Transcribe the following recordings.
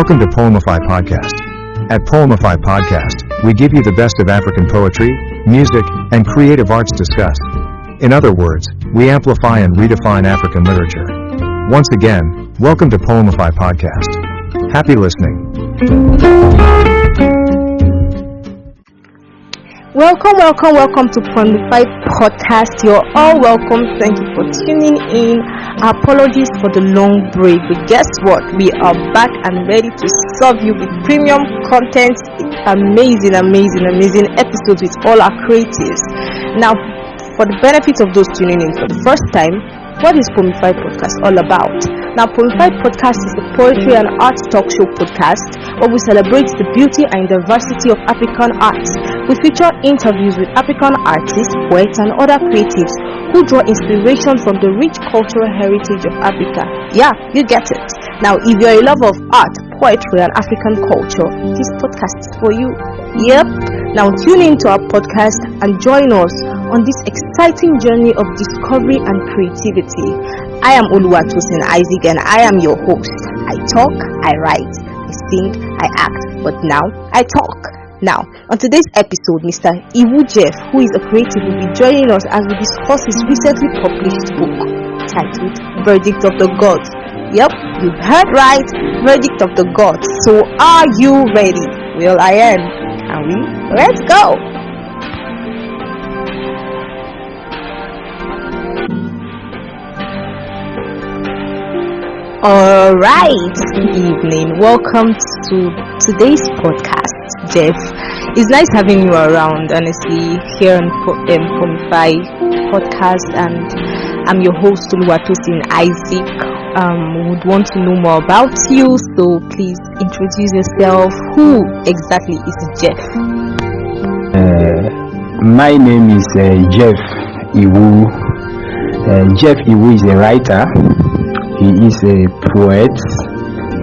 Welcome to Poemify Podcast. At Poemify Podcast, we give you the best of African poetry, music, and creative arts discussed. In other words, we amplify and redefine African literature. Once again, welcome to Poemify Podcast. Happy listening. Welcome to Poemify Podcast. You're all welcome. Thank you for tuning in. Apologies for the long break, but guess what? We are back and ready to serve you with premium content, amazing episodes with all our creatives. Now, for the benefit of those tuning in for the first time, what is Poemify Podcast all about? Now, Poemify Podcast is a poetry and art talk show podcast where we celebrate the beauty and diversity of African arts. We feature interviews with African artists, poets, and other creatives who draw inspiration from the rich cultural heritage of Africa. Yeah, you get it. Now, if you're a lover of art, poetry, and African culture, this podcast is for you. Yep. Now, tune in to our podcast and join us on this exciting journey of discovery and creativity. I am Oluwatosin Isaac and I am your host. I talk, I write, I sing, I act, but now I talk. Now, on today's episode, Mr. Iwu Jeff, who is a creative, will be joining us as we discuss his recently published book titled Verdict of the Gods. Yep, you heard right, Verdict of the Gods. So are you ready? Well, I am. Are we? Let's go! Alright, good evening. Welcome to today's podcast, Jeff. It's nice having you around, honestly, here on Poemify Podcast, and I'm your host, Oluwatosin Isaac. Would want to know more about you, so please introduce yourself. Who exactly is Jeff? My name is Jeff Iwu. Jeff Iwu is a writer. He is a poet,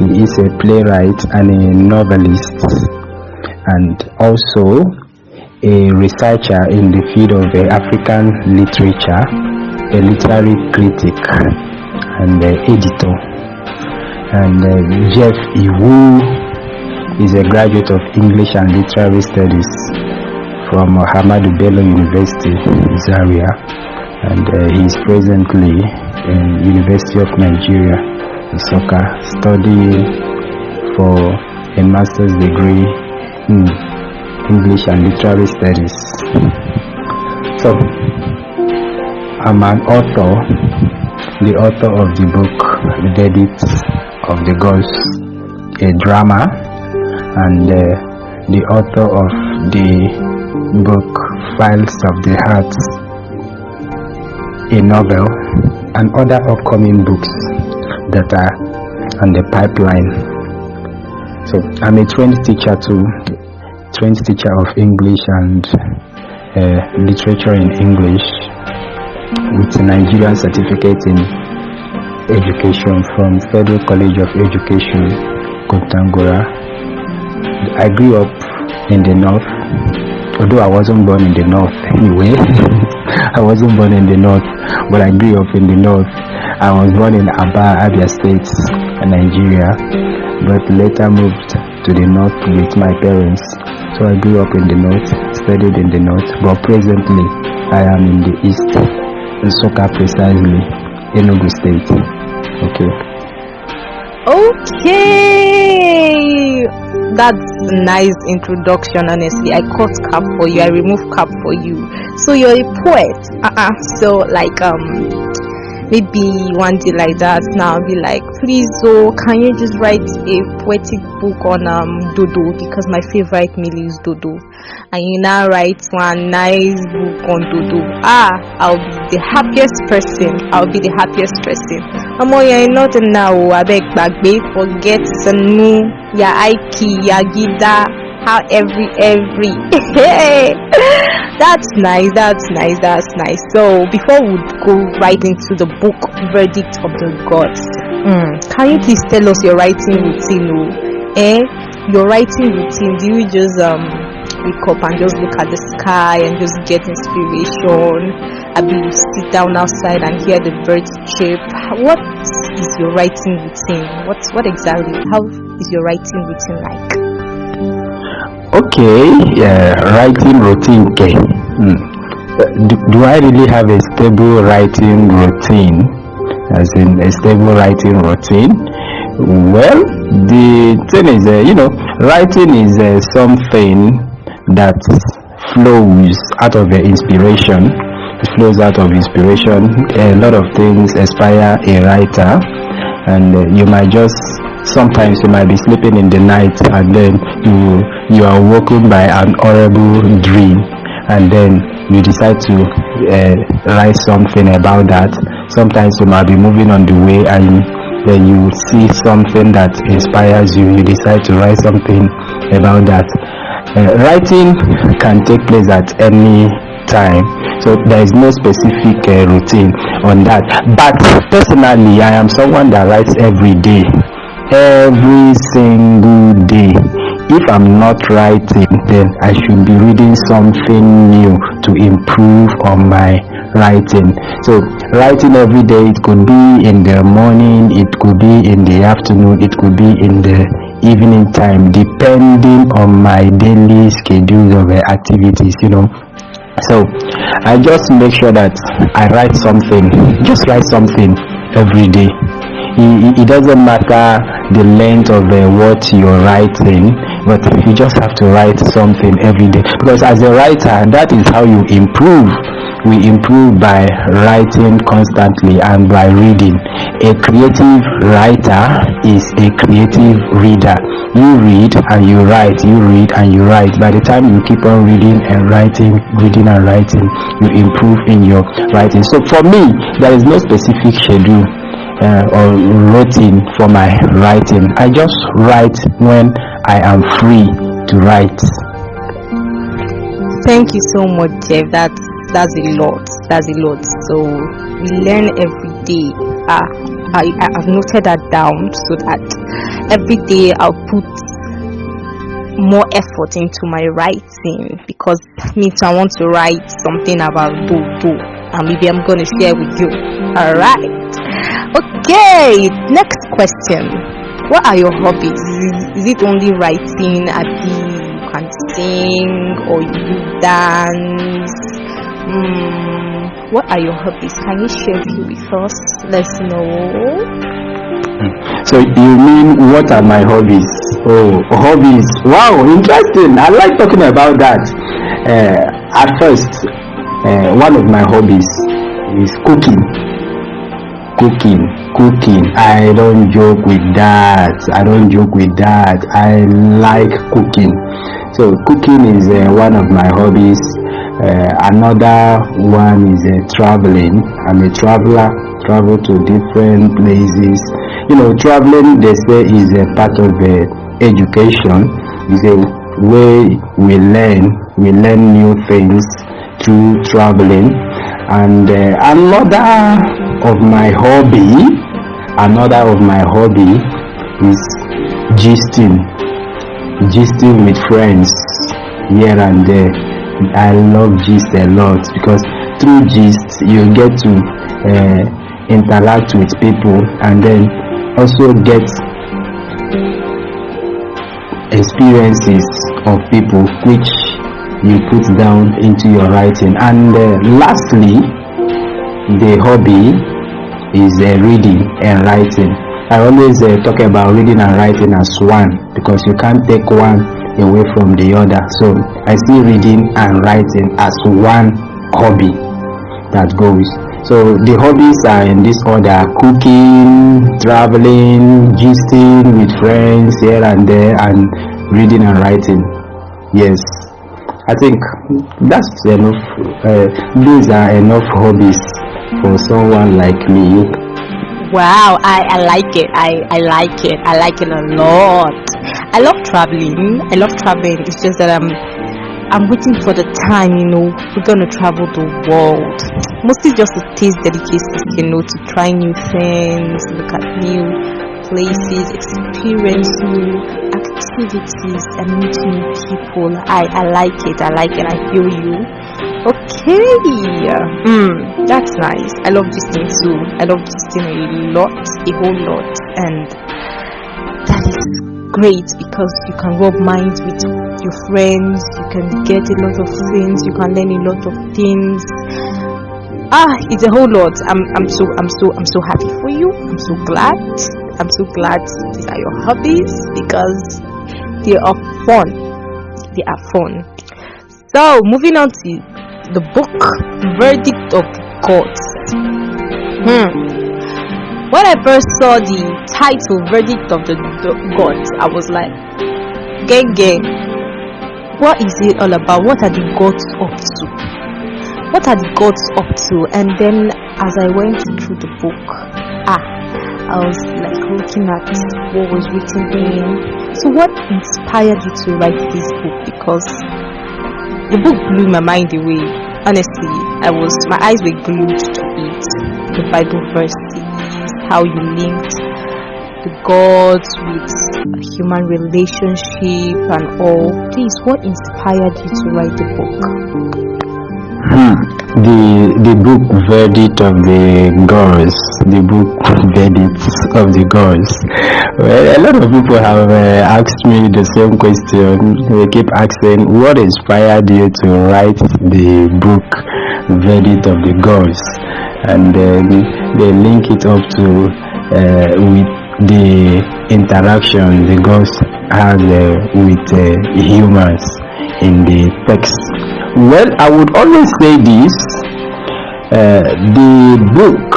he is a playwright and a novelist, and also a researcher in the field of African literature, a literary critic and editor. And Jeff Iwu is a graduate of English and Literary Studies from Ahmadu Bello University, Zaria, and he is presently in University of Nigeria, Nsukka, studying for a master's degree in English and Literary Studies. So, I'm an author, the author of the book Verdict of the Gods, a drama, and the author of the book Files of the Heart, a novel, and other upcoming books that are on the pipeline. So I'm a trained teacher too, trained teacher of English and literature in English with a Nigerian certificate in education from Federal College of Education, Kontagora. I grew up in the north, although I wasn't born in the north anyway. I wasn't born in the north, but I grew up in the north. I was born in Aba, Abia State, Nigeria, but later moved to the north with my parents. So I grew up in the north, studied in the north, but presently I am in the east, Nsukka precisely, Enugu State. Okay, that's a nice introduction. Honestly, I cut cap for you, I removed cap for you. So you're a poet. So like maybe one day like that, now I'll be like, please, can you just write a poetic book on dodo, because my favorite meal is dodo, and you now write one nice book on dodo. I'll be the happiest person. You're not now. I beg bagbe, forget sanu, ya aiki, ya gida, how every. That's nice. So before we go right into the book Verdict of the Gods, can you please tell us your writing routine? Your writing routine, do you just wake up and just look at the sky and just get inspiration? You sit down outside and hear the birds chirp? What is your writing routine? What exactly? is your writing routine like? Okay, writing routine. Okay. Do I really have a stable writing routine? As in a stable writing routine? Well, the thing is, writing is something that flows out of inspiration. It flows out of inspiration. A lot of things inspire a writer, and sometimes you might be sleeping in the night, and then you are woken by an horrible dream, and then you decide to write something about that. Sometimes you might be moving on the way, and then you see something that inspires you. You decide to write something about that. Writing can take place at any time, so there is no specific routine on that. But personally, I am someone that writes every day, every single day. If I'm not writing, then I should be reading something new to improve on my writing. So writing every day, it could be in the morning, it could be in the afternoon, it could be in the evening time, depending on my daily schedule of activities. So I just make sure that I write something, just write something every day. It doesn't matter the length of what you're writing, but you just have to write something every day, because as a writer, that is how you improve. We improve by writing constantly and by reading. A creative writer is a creative reader. You read and you write, you read and you write. By the time you keep on reading and writing, you improve in your writing. So for me, there is no specific schedule or routine for my writing. I just write when I am free to write. Thank you so much, Jeff. That's a lot. So we learn every day. I've noted that down, so that every day I'll put more effort into my writing, because me too, I want to write something about do, and maybe I'm going to share with you. All right. Okay, next question. What are your hobbies? Is it only writing? You can sing, or you dance? What are your hobbies? Can you share with us? Let's know. So you mean, what are my hobbies? Oh, hobbies. Wow, interesting. I like talking about that. At first, one of my hobbies is cooking. I don't joke with that. I like cooking. So cooking is one of my hobbies. Another one is traveling. I'm a traveler. Travel to different places. Traveling, they say, is a part of education. It's a way we learn new things through traveling. And another of my hobby is gisting with friends here and there. I love gist a lot, because through gist you get to interact with people, and then also get experiences of people which you put down into your writing. And lastly, the hobby is reading and writing. I always talk about reading and writing as one, because you can't take one away from the other. So I see reading and writing as one hobby that goes. So the hobbies are in this order: cooking, traveling, gisting with friends here and there, and reading and writing. Yes, I think that's enough. These are enough hobbies for someone like me. Wow, I like it. I like it a lot. I love traveling. It's just that I'm waiting for the time, we're gonna travel the world. Mostly just to taste delicacies, to try new things, look at new places, experience new activities, and meet new people. I like it. I feel you. Okay. That's nice. I love gisting too. I love gisting a whole lot, and that is great because you can rub minds with your friends, you can get a lot of things, you can learn a lot of things. It's a whole lot. I'm so happy for you. I'm so glad these are your hobbies because they are fun. So moving on to the book Verdict of the Gods. When I first saw the title Verdict of the Gods, I was like, gang, what is it all about? What are the gods up to? And then as I went through the book, I was like looking at what was written in. So what inspired you to write this book? Because the book blew my mind away. Honestly, my eyes were glued to it. The Bible verses, how you linked the gods with a human relationship and all. Please, what inspired you to write the book? The book Verdict of the Gods. The book Verdict of the Gods. Well, a lot of people have asked me the same question. They keep asking, what inspired you to write the book Verdict of the Gods? And they link it up to with the interaction the gods have with humans in the text. Well, I would always say this, the book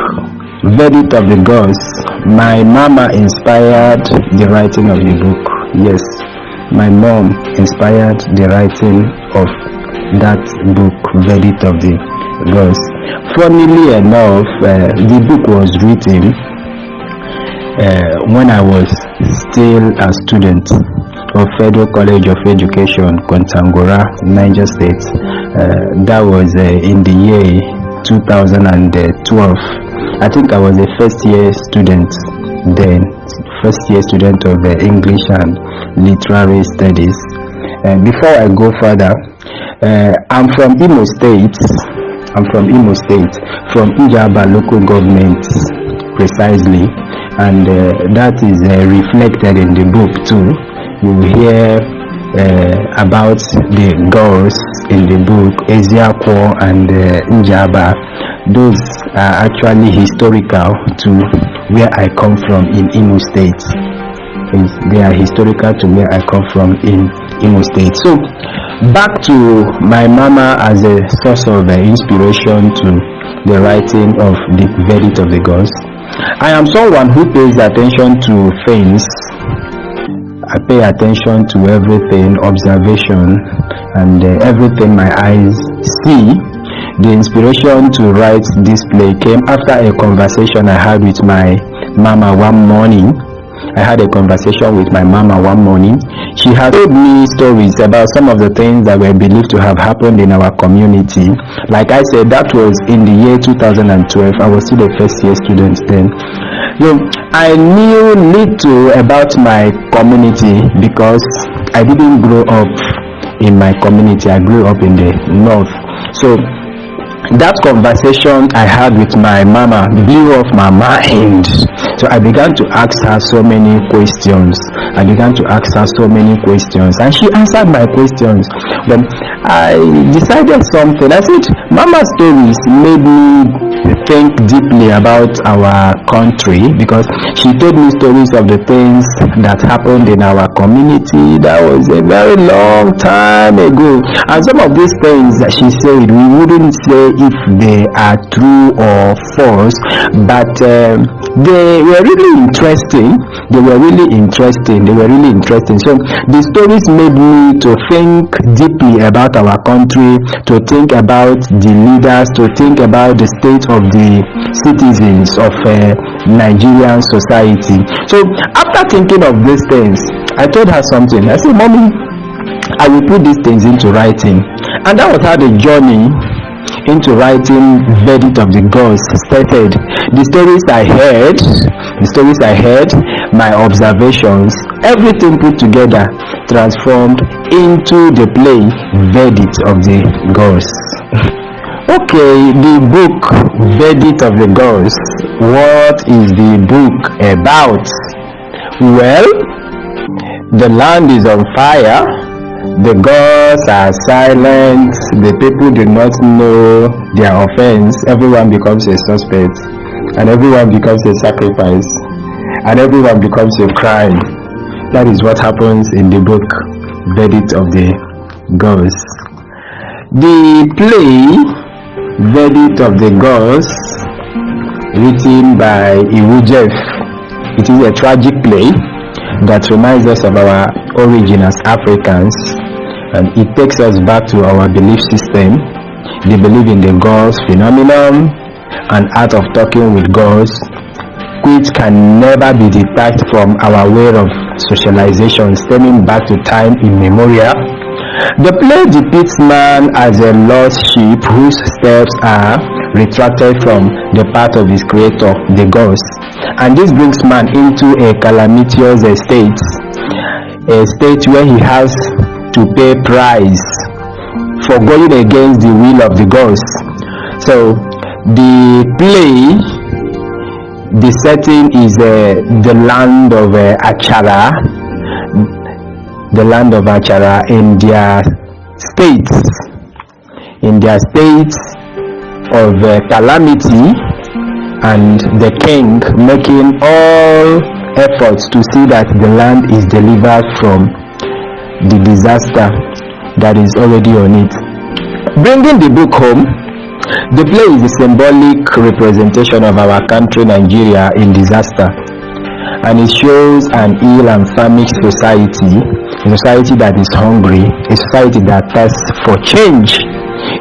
Verdict of the Gods, my mama inspired the writing of the book. Yes, my mom inspired the writing of that book Verdict of the Gods. Funnily enough, the book was written when I was still a student of Federal College of Education, Kontangora, Niger State. That was in the year 2012. I think I was a first year student then, first year student of English and Literary Studies. Before I go further, I'm from Imo State. From Ijaba local government precisely, and that is reflected in the book too. You hear about the girls in the book, Eziakwo and Njaba. Those are actually historical to where I come from in Imo State. They are historical to where I come from in Imo State. So, back to my mama as a source of inspiration to the writing of the Verdict of the Gods. I am someone who pays attention to things. I pay attention to everything, observation, and everything my eyes see. The inspiration to write this play came after a conversation I had with my mama one morning. She had told me stories about some of the things that were believed to have happened in our community. Like I said, that was in the year 2012. I was still a first year student then. I knew little about my community because I didn't grow up in my community. I grew up in the north. So that conversation I had with my mama blew off my mind. So I began to ask her so many questions. And she answered my questions. Then I decided something. I said, Mama's stories made me think deeply about our country, because she told me stories of the things that happened in our community that was a very long time ago. And some of these things that she said, we wouldn't say if they are true or false, but they were really interesting. So the stories made me to think deeply about our country, to think about the leaders, to think about the state of the citizens of Nigerian society. So after thinking of these things, I told her something. I said, Mommy, I will put these things into writing. And that was how the journey into writing Verdict of the Gods started. The stories I heard, my observations, everything put together transformed into the play Verdict of the Gods. Okay, the book Verdict of the Gods. What is the book about? Well, The land is on fire. The gods are silent. The people do not know their offense. Everyone becomes a suspect, and everyone becomes a sacrifice, and everyone becomes a crime. That is what happens in the book Verdict of the Gods. The play Verdict of the Gods, written by Iwu Jeff, it is a tragic play that reminds us of our origin as Africans, and it takes us back to our belief system, the belief in the gods phenomenon and art of talking with gods, which can never be detached from our way of socialization stemming back to time immemorial. The play depicts man as a lost sheep whose steps are retracted from the path of his creator, the gods, and this brings man into a calamitous state, a state where he has to pay price for going against the will of the gods. So the play, the setting is the land of Achara, the land of Achara in their states of calamity, and the king making all efforts to see that the land is delivered from the disaster that is already on it. Bringing the book home, the play is a symbolic representation of our country, Nigeria, in disaster, and it shows an ill and famished society, a society that is hungry, a society that thirsts for change.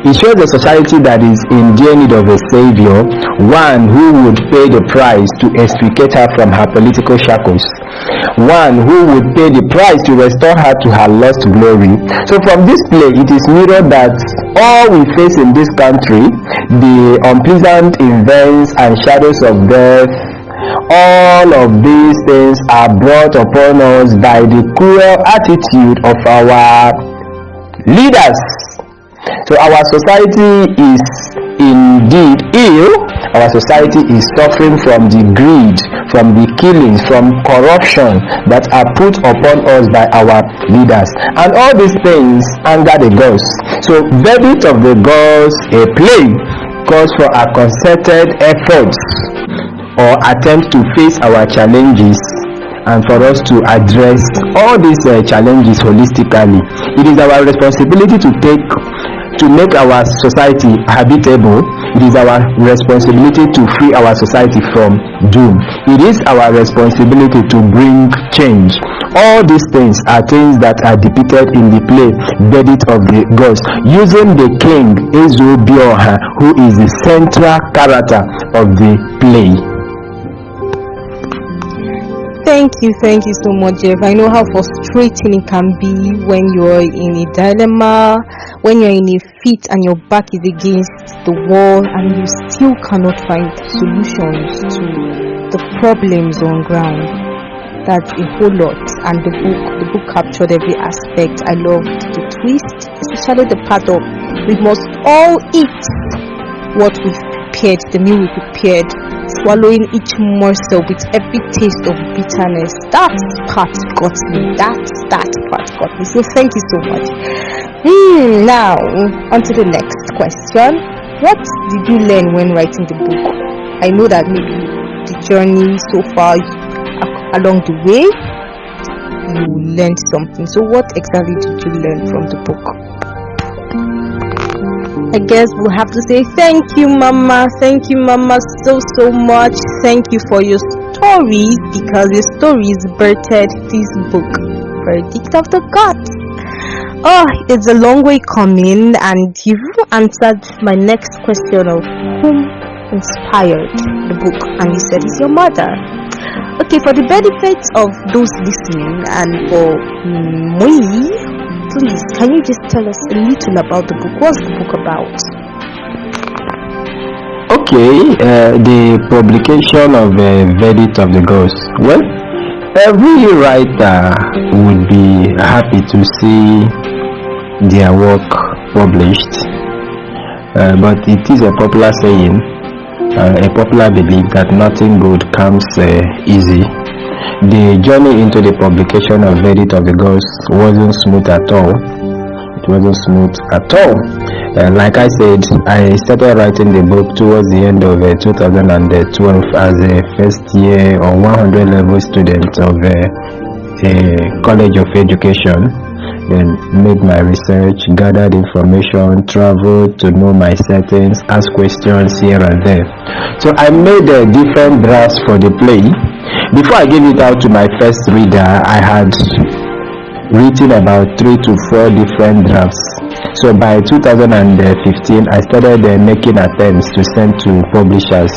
It shows a society that is in dear need of a savior, one who would pay the price to extricate her from her political shackles, one who would pay the price to restore her to her lost glory. So from this play, it is mirrored that all we face in this country, the unpleasant events and shadows of death, all of these things are brought upon us by the cruel attitude of our leaders. So our society is indeed ill. Our society is suffering from the greed, from the killings, from corruption that are put upon us by our leaders, and all these things anger the gods. So Verdict of the Gods, a play, calls for a concerted effort or attempt to face our challenges and for us to address all these challenges holistically. It is our responsibility to make our society habitable. It is our responsibility to free our society from doom. It is our responsibility to bring change. All these things are things that are depicted in the play Verdict of the Gods, using the king Ezobioha, who is the central character of the play. Thank you so much, Jeff. I know how frustrating it can be when you're in a dilemma, when you're in a fit and your back is against the wall and you still cannot find solutions to the problems on ground. That's a whole lot, and the book captured every aspect. I loved the twist, especially the part of we must all eat what we've prepared, the meal we prepared, swallowing each morsel with every taste of bitterness. That part got me. That part got me. So thank you so much. Now on to the next question. What did you learn when writing the book? I know that maybe the journey so far along the way you learned something. So what exactly did you learn from the book? I guess we'll have to say thank you, Mama. Thank you, Mama, so much. Thank you for your stories, because your stories birthed this book, Verdict of the Gods. Oh, it's a long way coming, and you've answered my next question of whom inspired the book, and you said it's your mother. Okay, for the benefit of those listening and for me, please, can you just tell us a little about the book? What's the book about? Okay, the publication of Verdict of the Gods. Well, every writer would be happy to see their work published, but it is a popular saying, a popular belief that nothing good comes easy. the journey into the publication of Verdict of the Gods wasn't smooth at all. It wasn't smooth at all. Like I said, I started writing the book towards the end of 2012 as a first year or 100 level student of a college of education. Then made my research, gathered information, traveled to know my settings, asked questions here and there. So I made different drafts for the play. Before I gave it out to my first reader, I had written about 3 to 4 different drafts. So by 2015, I started making attempts to send to publishers.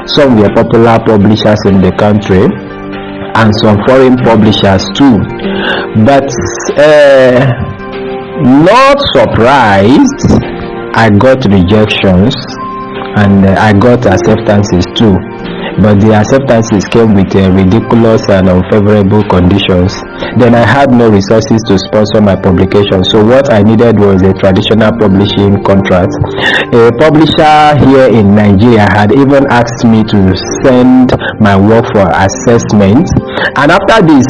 Some were popular publishers in the country and some foreign publishers too. But not surprised, I got rejections and I got acceptances too. But the acceptances came with ridiculous and unfavorable conditions. Then I had no resources to sponsor my publication, so what I needed was a traditional publishing contract. A publisher here in Nigeria had even asked me to send my work for assessment, and after this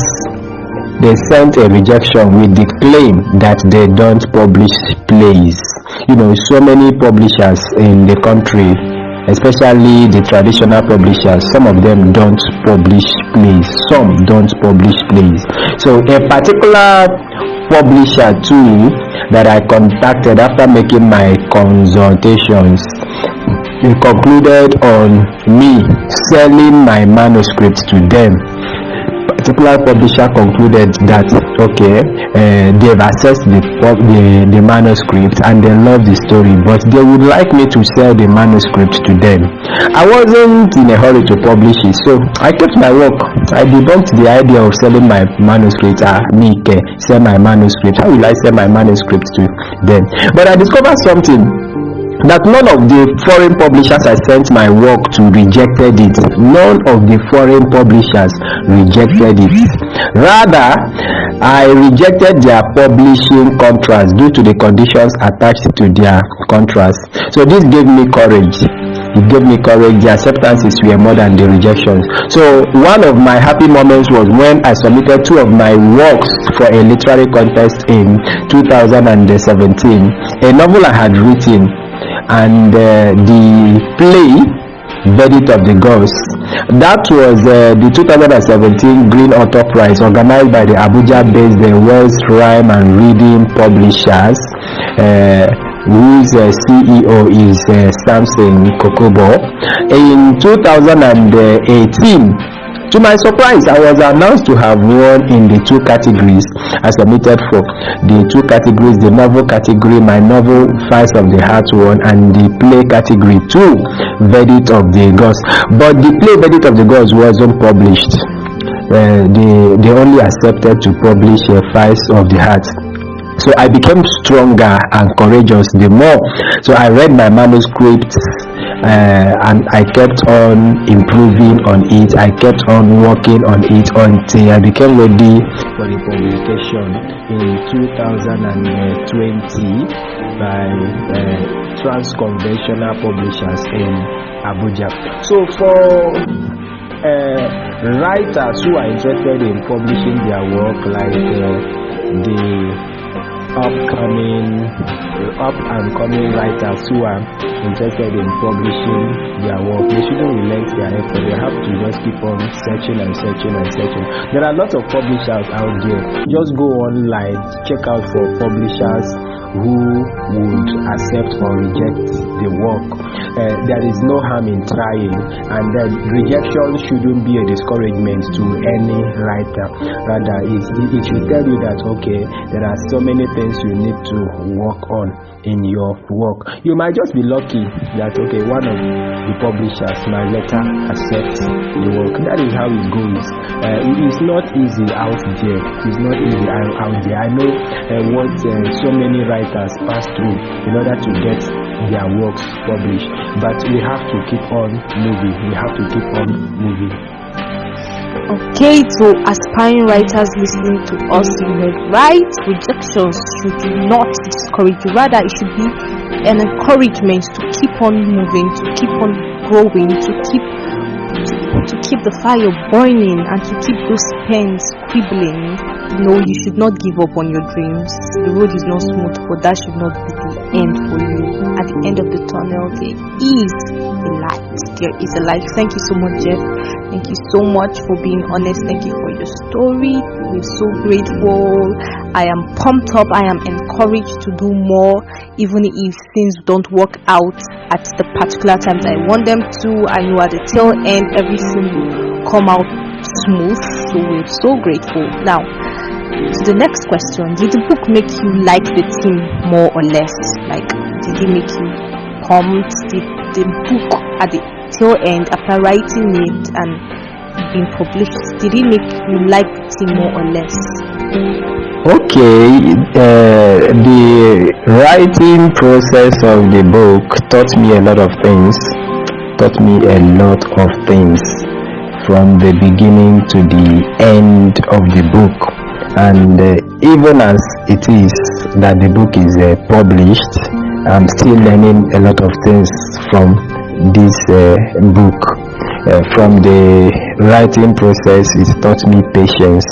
they sent a rejection with the claim that they don't publish plays. So many publishers in the country, especially the traditional publishers, some of them don't publish plays, some don't publish plays. So a particular publisher too that I contacted after making my consultations, they concluded on me selling my manuscript to them. Particular publisher concluded that they've assessed the manuscript and they love the story, but they would like me to sell the manuscript to them. I wasn't in a hurry to publish it, so I kept my work. I debunked the idea of selling my manuscript. Sell my manuscript. How will I sell my manuscript to them? But I discovered something, that none of the foreign publishers I sent my work to rejected it. None of the foreign publishers rejected it. Rather, I rejected their publishing contracts due to the conditions attached to their contracts. So this gave me courage. It gave me courage. The acceptances were more than the rejections. So one of my happy moments was when I submitted 2 of my works for a literary contest in 2017. A novel I had written, and the play Verdict of the Gods. That was the 2017 Green Author Prize organized by the Abuja-based Wells Rhyme and Reading Publishers, whose CEO is Samson Kokobo. In 2018, to my surprise, I was announced to have won in the 2 categories I submitted for. The 2 categories, the novel category, my novel Fires of the Heart won, and the play category 2, Verdict of the Gods. But the play Verdict of the Gods wasn't published. They only accepted to publish Fires of the Heart. So I became stronger and courageous the more. So I read my manuscript and I kept on improving on it. I kept on working on it until I became ready for the publication in 2020 by Transconventional Publishers in Abuja. So for writers who are interested in publishing their work, like the up and coming writers who are interested in publishing their work, they shouldn't relent their effort. They have to just keep on searching and searching and searching. There are lots of publishers out there. Just go online, check out for publishers who would accept or reject the work. There is no harm in trying, and then rejection shouldn't be a discouragement to any writer. Rather, it should tell you that there are so many things you need to work on in your work. You might just be lucky that one of the publishers might later accept the work. That is how it goes. It is not easy out there. It is not easy out there. I know what so many writers pass through in order to get their works published, but we have to keep on moving. We have to keep on moving. Okay, to aspiring writers listening to us, you heard right. Rejections should not discourage you. Rather, it should be an encouragement to keep on moving, to keep on growing, to keep keep the fire burning and to keep those pens scribbling. You should not give up on your dreams. The road is not smooth, but that should not be the end for you. At the end of the tunnel, there is a light. There is a light. Thank you so much, Jeff. Thank you so much for being honest. Thank you for your story. We're so grateful. I am pumped up. I am encouraged to do more, even if things don't work out at the particular times I want them to. I know at the tail end, everything will come out smooth. So we're so grateful. Now, to the next question: did the book make you like the team more or less? Like, did it make you pumped? Did the book at the tail end, after writing it and being published, did it make you like the team more or less? Okay, the writing process of the book taught me a lot of things. From the beginning to the end of the book. And even as it is that the book is published, I'm still learning a lot of things from this book. From the writing process, it taught me patience,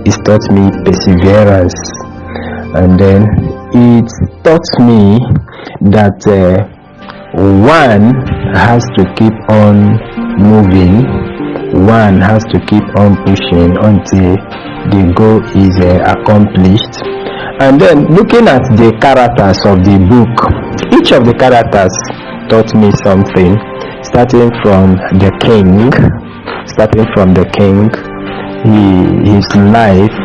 it taught me perseverance, and then it taught me that one has to keep on moving, one has to keep on pushing until the goal is accomplished. And then looking at the characters of the book, each of the characters taught me something. Starting from the king, his life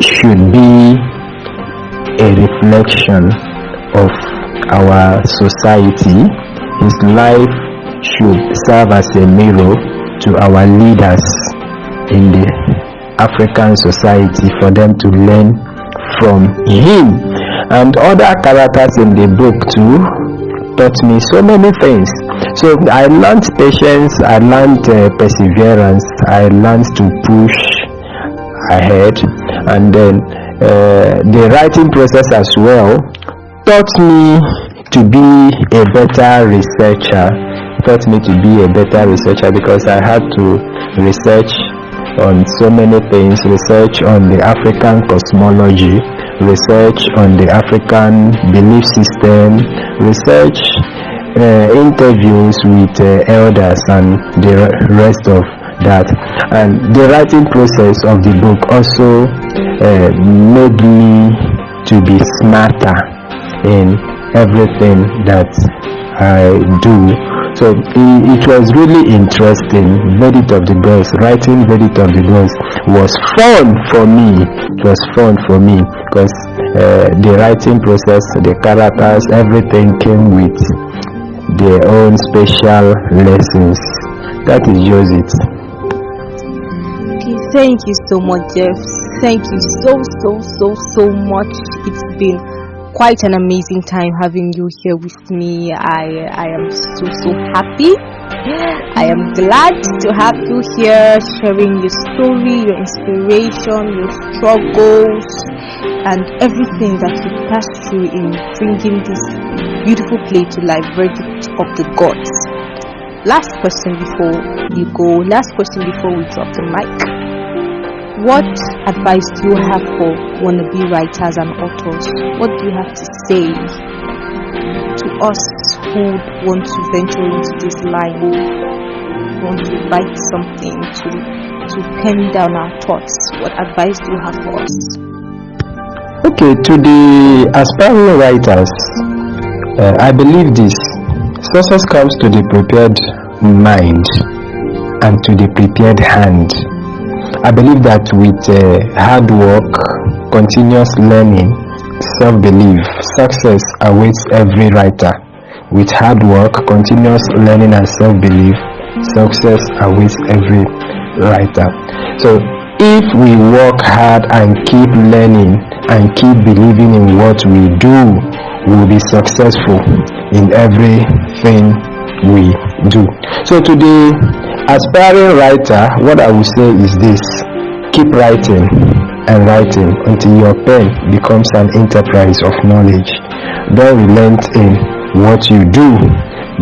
should be a reflection of our society. His life should serve as a mirror to our leaders in the African society, for them to learn from him. And other characters in the book too taught me so many things. So I learned patience, I learned perseverance, I learned to push ahead, and then the writing process as well taught me to be a better researcher. Because I had to research on so many things, research on the African cosmology, research on the African belief system, research interviews with elders and the rest of that. And the writing process of the book also made me to be smarter in everything that I do. So it was really interesting. Writing Verdict of the Gods was fun for me. It was fun for me because the writing process, the characters, everything came with their own special lessons. That is just it. Okay, thank you so much, Jeff. Thank you so much. It's been quite an amazing time having you here with me. I am so happy. I am glad to have you here, sharing your story, your inspiration, your struggles, and everything that you passed through in bringing this beautiful play to life, Verdict of the Gods. Last question before we drop the mic. What advice do you have for wannabe writers and authors? What do you have to say to us who want to venture into this line, want to write something, to pen down our thoughts? What advice do you have for us? Okay, to the aspiring writers, I believe this: success comes to the prepared mind and to the prepared hand. I believe that with hard work, continuous learning, self-belief, success awaits every writer. With hard work, continuous learning and self-belief, success awaits every writer. So if we work hard and keep learning and keep believing in what we do, we'll be successful in everything we do. So to the aspiring writer, what I will say is this: keep writing and writing until your pen becomes an enterprise of knowledge. Don't relent in what you do.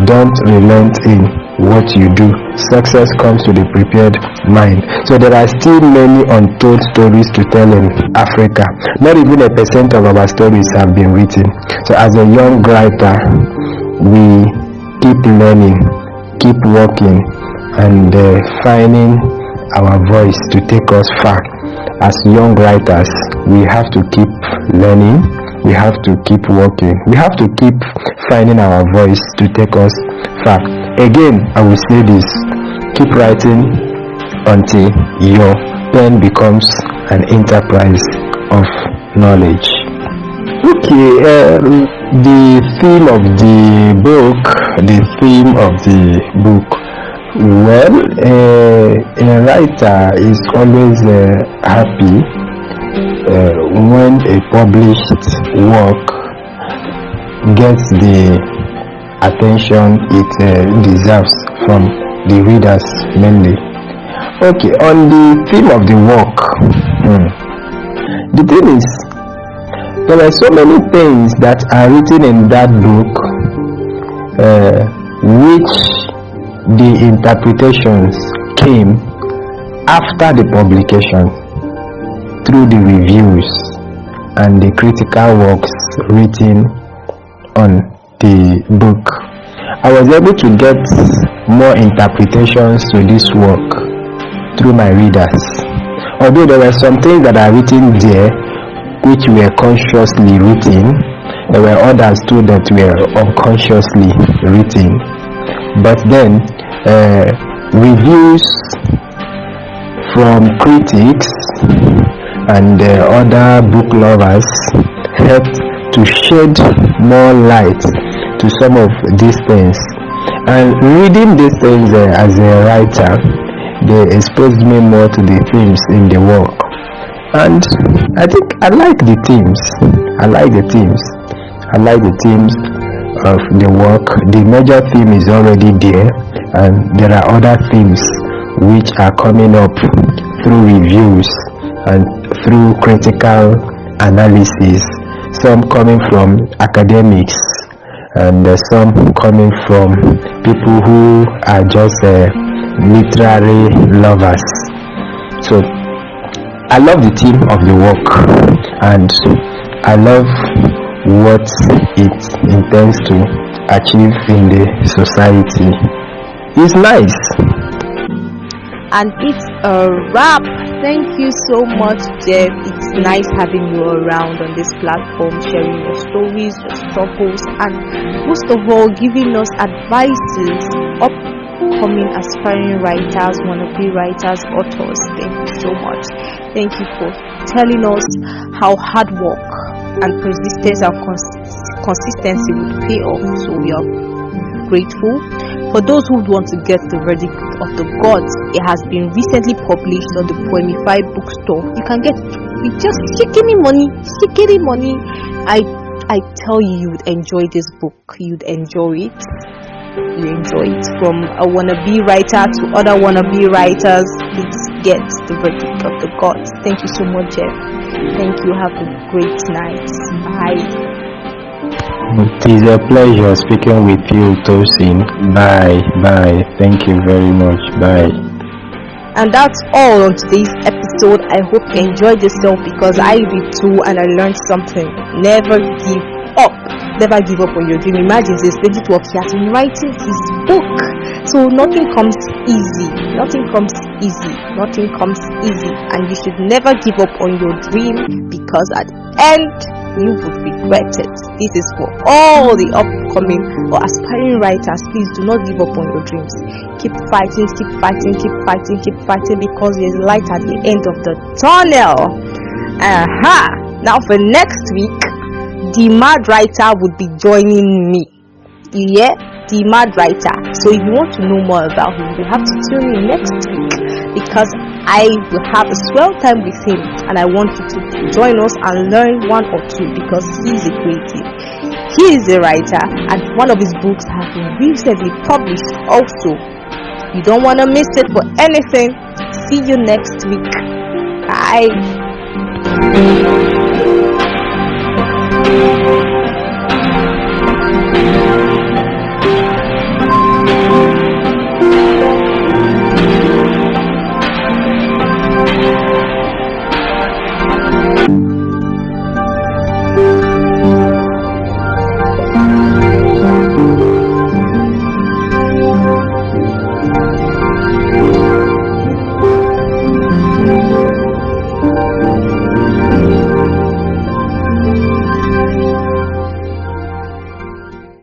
Don't relent in what you do. Success comes to the prepared mind. So there are still many untold stories to tell in Africa. Not even 1% of our stories have been written. So as a young writer, we keep learning, keep working, and finding our voice to take us far. As young writers, we have to keep learning, we have to keep working, we have to keep finding our voice to take us far. Again, I will say this: keep writing until your pen becomes an enterprise of knowledge. Okay, the theme of the book, well, a writer is always happy when a published work gets the attention it deserves from the readers mainly. Okay, on the theme of the work, the thing is, there are so many things that are written in that book which the interpretations came after the publication, through the reviews and the critical works written on the book. I was able to get more interpretations to this work through my readers. Although there were some things that are written there which were consciously written, there were others too that were unconsciously written. But then reviews from critics and other book lovers helped to shed more light to some of these things. And reading these things as a writer, they exposed me more to the themes in the work. And I think I like the themes. I like the themes of the work. The major theme is already there, and there are other themes which are coming up through reviews and through critical analysis, some coming from academics and some coming from people who are just literary lovers. So I love the theme of the work, and I love what it intends to achieve in the society. It's nice. And it's a wrap. Thank you so much, Jeff. It's nice having you around on this platform, sharing your stories, your struggles, and most of all, giving us advices, upcoming aspiring writers, wannabe writers, authors. Thank you so much. Thank you for telling us how hard work and persistence and consistency would pay off. So we are grateful. For those who want to get the verdict of the gods, it has been recently published on the Poemify bookstore. You can get it with just shikini money. I tell you, you would enjoy this book. You'd enjoy it. You enjoy it. From a wannabe writer to other wannabe writers, please get the verdict of the gods. Thank you so much, Jeff. Thank you. Have a great night. Bye. It is a pleasure speaking with you, Tosin. Bye. Thank you very much. Bye. And that's all on today's episode. I hope you enjoyed yourself, because I did too, and I learned something. Never give up. Never give up on your dream. Imagine this 2012, he has been writing his book. So nothing comes easy. And you should never give up on your dream, because at the end, you would regret it. This is for all the upcoming or aspiring writers. Please do not give up on your dreams. Keep fighting, because there's light at the end of the tunnel. Now for next week, the mad writer would be joining me. Yeah, the mad writer. So if you want to know more about him, you have to tune in next week, because I will have a swell time with him, and I want you to join us and learn one or two, because he's a creative. He is a writer, and one of his books has been recently published also. You don't want to miss it for anything. See you next week. Bye.